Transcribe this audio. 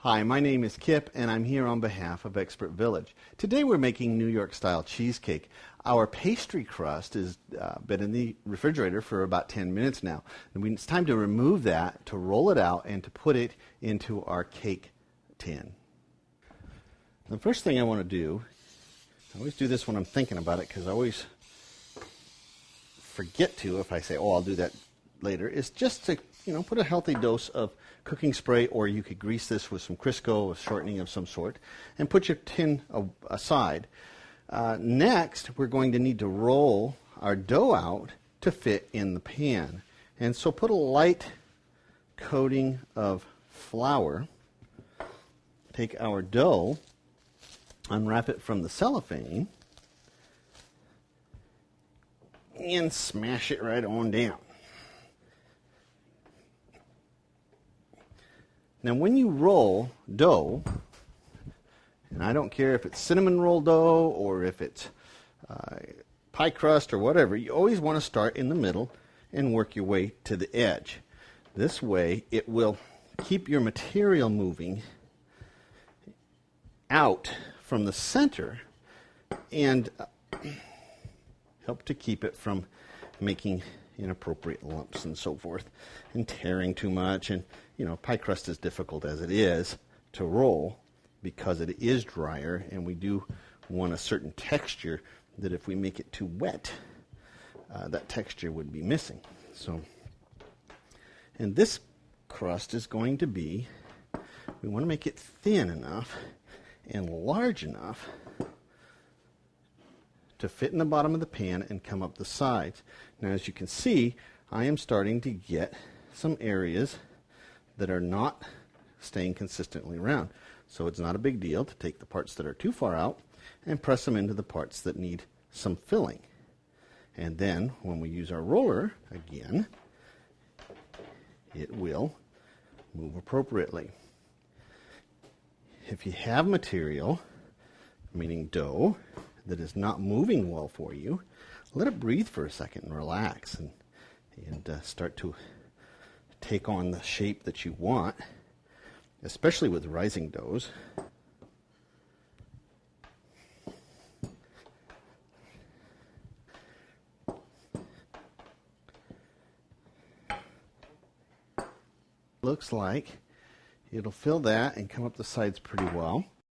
Hi, my name is Kip, and I'm here on behalf of Expert Village. Today we're making New York-style cheesecake. Our pastry crust has been in the refrigerator for about 10 minutes now. And it's time to remove that, to roll it out, and to put it into our cake tin. The first thing I want to do, I always do this when I'm thinking about it because I always forget to if I say, oh, I'll do that later, is just to put a healthy dose of cooking spray, or you could grease this with some Crisco, a shortening of some sort, and put your tin aside. Next, we're going to need to roll our dough out to fit in the pan. And so put a light coating of flour. Take our dough, unwrap it from the cellophane, and smash it right on down. Now when you roll dough, and I don't care if it's cinnamon roll dough or if it's pie crust or whatever, you always want to start in the middle and work your way to the edge. This way it will keep your material moving out from the center and help to keep it from making inappropriate lumps and so forth and tearing too much. And pie crust is difficult as it is to roll because it is drier, and we do want a certain texture that if we make it too wet, that texture would be missing. So, and this crust is going to be, we want to make it thin enough and large enough to fit in the bottom of the pan and come up the sides. Now, as you can see, I am starting to get some areas that are not staying consistently round. So it's not a big deal to take the parts that are too far out and press them into the parts that need some filling. And then when we use our roller again, it will move appropriately. If you have material, meaning dough, that is not moving well for you, let it breathe for a second and relax and start to take on the shape that you want, especially with rising doughs. Looks like it'll fill that and come up the sides pretty well.